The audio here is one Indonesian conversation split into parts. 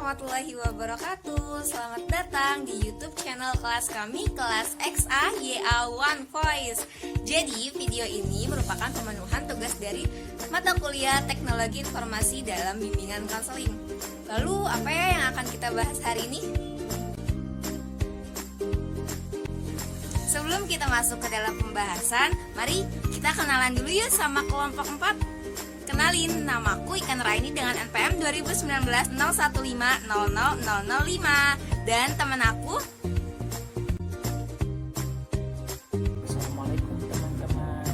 warahmatullahi wabarakatuh. Selamat datang di YouTube channel kelas kami, kelas XA YA1 Voice. Jadi, video ini merupakan pemenuhan tugas dari mata kuliah Teknologi Informasi dalam Bimbingan Konseling. Lalu, apa ya yang akan kita bahas hari ini? Sebelum kita masuk ke dalam pembahasan, mari kita kenalan dulu yuk sama kelompok 4. Kenalin, namaku Ikan Raini dengan NPM 2019-015-000005. Dan teman aku Assalamualaikum teman-teman.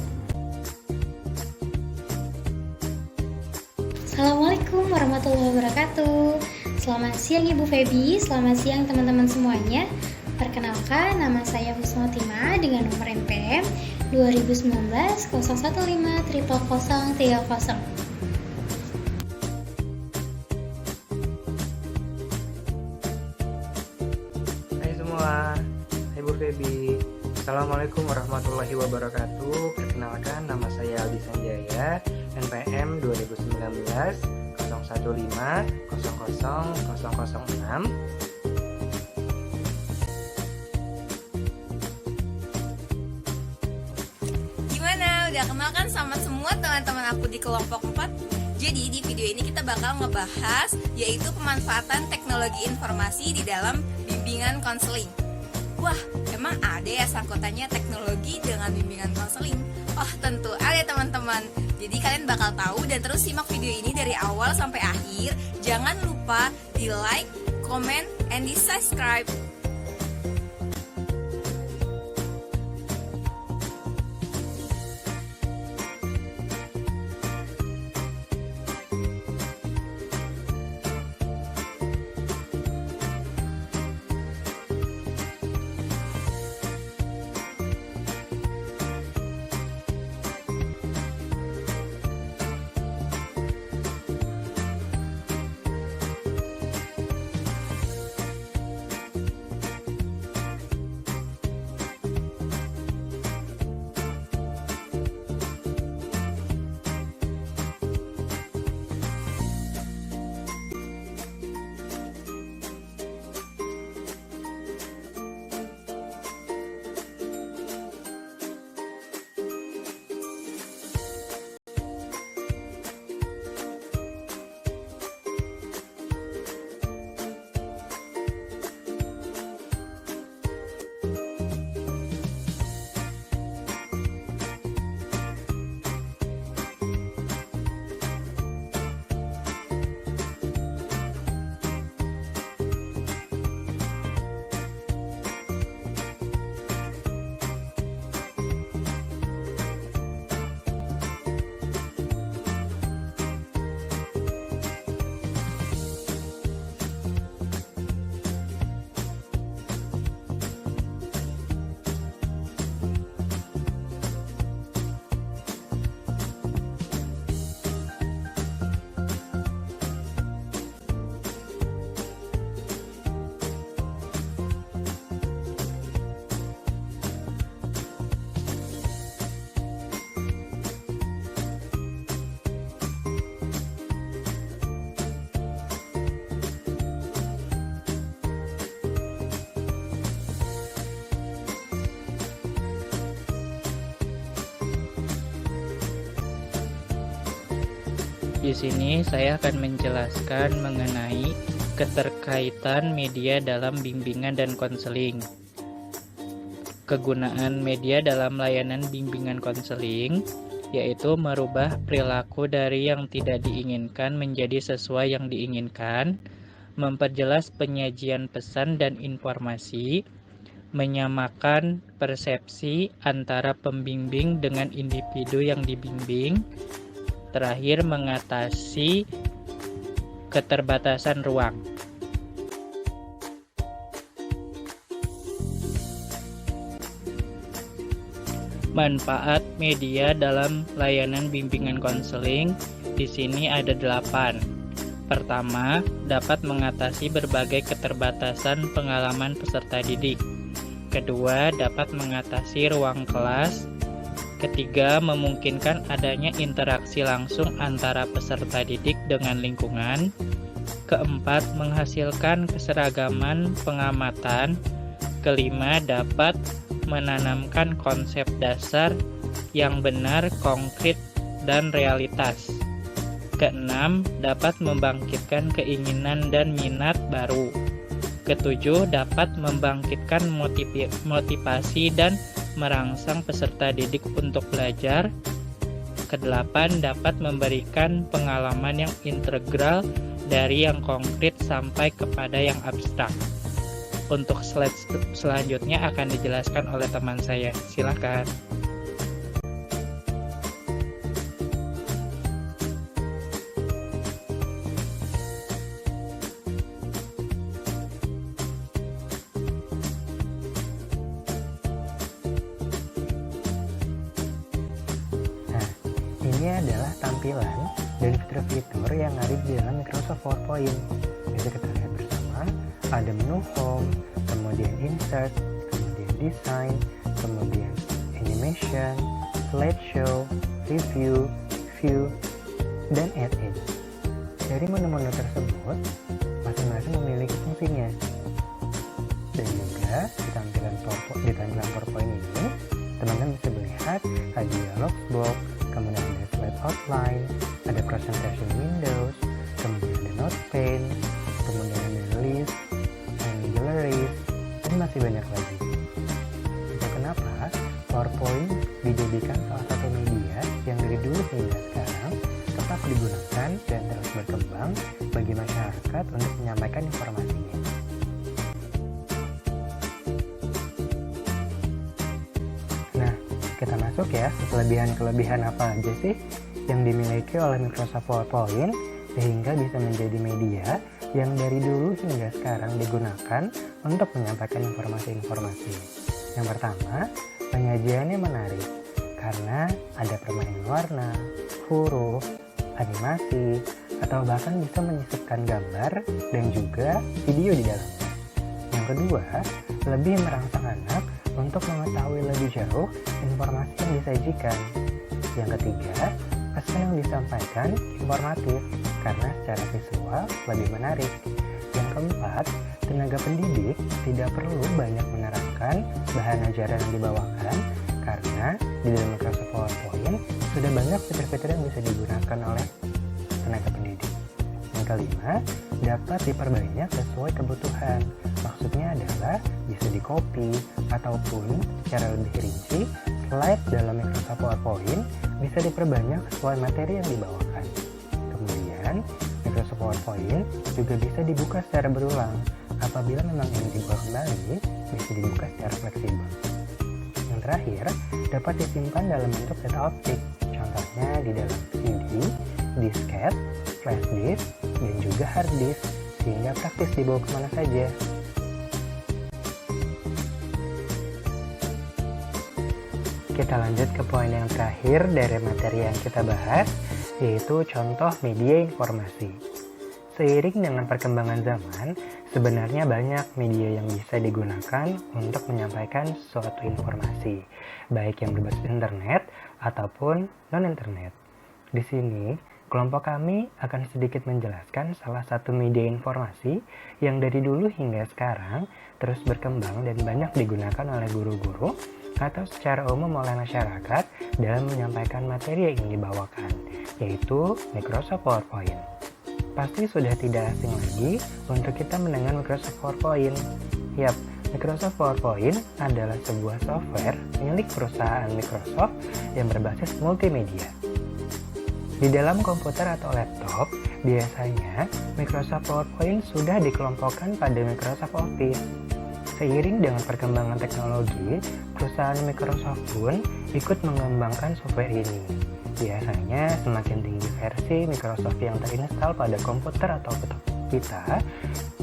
Assalamualaikum warahmatullahi wabarakatuh. Selamat siang Ibu Febi, selamat siang teman-teman semuanya. Perkenalkan, nama saya Husnotima dengan nomor NPM 2019-015-0030. Hai semua, hai Bu Febi. Assalamualaikum warahmatullahi wabarakatuh. Perkenalkan, nama saya Aldi Sanjaya, NPM 2019-015-000006. udah kenal kan sama semua teman-teman aku di kelompok 4. Jadi di video ini kita bakal ngebahas yaitu pemanfaatan teknologi informasi di dalam bimbingan konseling. Wah, emang ada ya sangkutannya teknologi dengan bimbingan konseling? Oh, tentu ada teman-teman. Jadi kalian bakal tahu dan terus simak video ini dari awal sampai akhir. Jangan lupa di like, comment, and di subscribe. Di sini saya akan menjelaskan mengenai keterkaitan media dalam bimbingan dan konseling. Kegunaan media dalam layanan bimbingan konseling yaitu merubah perilaku dari yang tidak diinginkan menjadi sesuai yang diinginkan, memperjelas penyajian pesan dan informasi, menyamakan persepsi antara pembimbing dengan individu yang dibimbing, terakhir mengatasi keterbatasan ruang. Manfaat media dalam layanan bimbingan konseling di sini ada 8. Pertama, dapat mengatasi berbagai keterbatasan pengalaman peserta didik. Kedua, dapat mengatasi ruang kelas. Ketiga, memungkinkan adanya interaksi langsung antara peserta didik dengan lingkungan. Keempat, menghasilkan keseragaman pengamatan. Kelima, dapat menanamkan konsep dasar yang benar, konkret, dan realitas. Keenam, dapat membangkitkan keinginan dan minat baru. Ketujuh, dapat membangkitkan motivasi dan merangsang peserta didik untuk belajar. Kedelapan, dapat memberikan pengalaman yang integral dari yang konkret sampai kepada yang abstrak. Untuk slide selanjutnya akan dijelaskan oleh teman saya. Silakan. Nah, ini adalah tampilan dan fitur-fitur yang ada di dalam Microsoft PowerPoint. Bisa kita lihat bersama, ada menu Home, kemudian Insert, kemudian Design, kemudian Animation, Slideshow, Review, View, dan Add-in. Dari menu-menu tersebut, masing-masing memiliki fungsinya. Dan juga di tampilan PowerPoint ini, teman-teman bisa melihat ada dialog box, kemudian ada slide outline, ada presentation windows, kemudian ada note pane, kemudian ada list, and galleries, dan masih banyak lagi. Itu kenapa PowerPoint dijadikan salah satu media yang dari dulu hingga sekarang tetap digunakan dan terus berkembang bagi masyarakat untuk menyampaikan informasinya. Nah, kita masuk ya, kelebihan-kelebihan apa aja sih yang dimiliki oleh Microsoft PowerPoint sehingga bisa menjadi media yang dari dulu hingga sekarang digunakan untuk menyampaikan informasi-informasi. Yang pertama, penyajiannya menarik karena ada permainan warna, huruf, animasi, atau bahkan bisa menyisipkan gambar dan juga video di dalamnya. Yang kedua, lebih merangsang anak untuk mengetahui lebih jauh informasi yang disajikan. Yang ketiga, pesan yang disampaikan informatif karena secara visual lebih menarik. Yang keempat, tenaga pendidik tidak perlu banyak menerapkan bahan ajaran yang dibawakan karena di dalam Microsoft PowerPoint sudah banyak fitur-fitur yang bisa digunakan oleh tenaga pendidik. Yang kelima, dapat diperbanyak sesuai kebutuhan. Maksudnya adalah bisa di-copy ataupun secara lebih rinci, slide dalam Microsoft PowerPoint bisa diperbanyak sesuai materi yang dibawakan. Kemudian, Microsoft PowerPoint juga bisa dibuka secara berulang. Apabila memang ingin dibuka kembali, bisa dibuka secara fleksibel. Yang terakhir, dapat disimpan dalam bentuk data optik. Contohnya di dalam CD, disket, flash disk, dan juga hard disk, sehingga praktis dibawa kemana saja. Kita lanjut ke poin yang terakhir dari materi yang kita bahas, yaitu contoh media informasi. Seiring dengan perkembangan zaman, sebenarnya banyak media yang bisa digunakan untuk menyampaikan suatu informasi, baik yang berbasis internet ataupun non-internet. Di sini, kelompok kami akan sedikit menjelaskan salah satu media informasi yang dari dulu hingga sekarang terus berkembang dan banyak digunakan oleh guru-guru atau secara umum oleh masyarakat dalam menyampaikan materi yang ingin dibawakan, yaitu Microsoft PowerPoint. Pasti sudah tidak asing lagi untuk kita mendengar Microsoft PowerPoint. Yap, Microsoft PowerPoint adalah sebuah software milik perusahaan Microsoft yang berbasis multimedia. Di dalam komputer atau laptop, biasanya Microsoft PowerPoint sudah dikelompokkan pada Microsoft Office. Seiring dengan perkembangan teknologi, perusahaan Microsoft pun ikut mengembangkan software ini. Biasanya semakin tinggi versi Microsoft yang terinstal pada komputer atau laptop kita,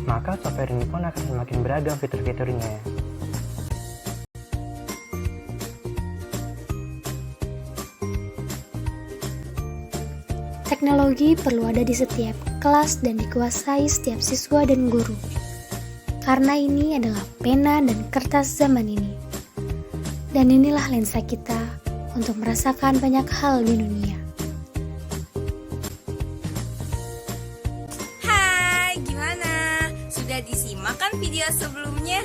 maka software ini pun akan semakin beragam fitur-fiturnya. Teknologi perlu ada di setiap kelas dan dikuasai setiap siswa dan guru. Karena ini adalah pena dan kertas zaman ini. Dan inilah lensa kita untuk merasakan banyak hal di dunia. Hai, sudah disimak kan video sebelumnya?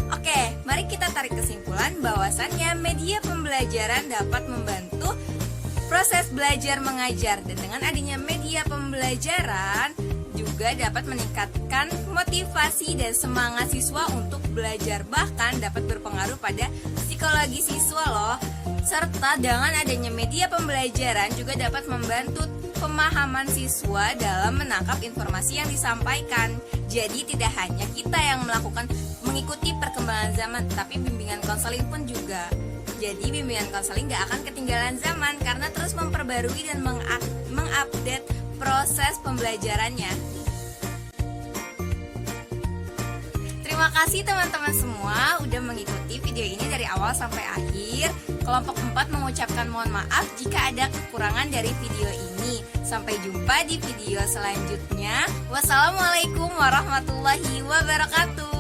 Oke, mari kita tarik kesimpulan bahwasannya media pembelajaran dapat membantu proses belajar mengajar, dan dengan adanya media pembelajaran juga dapat meningkatkan motivasi dan semangat siswa untuk belajar, bahkan dapat berpengaruh pada psikologi siswa loh. Serta dengan adanya media pembelajaran juga dapat membantu pemahaman siswa dalam menangkap informasi yang disampaikan. Jadi tidak hanya kita yang mengikuti perkembangan zaman, tapi bimbingan konseling pun juga. Jadi bimbingan konseling gak akan ketinggalan zaman karena terus memperbarui dan mengupdate proses pembelajarannya. Terima kasih teman-teman semua udah mengikuti video ini dari awal sampai akhir. Kelompok 4 mengucapkan mohon maaf jika ada kekurangan dari video ini. Sampai jumpa di video selanjutnya. Wassalamualaikum warahmatullahi wabarakatuh.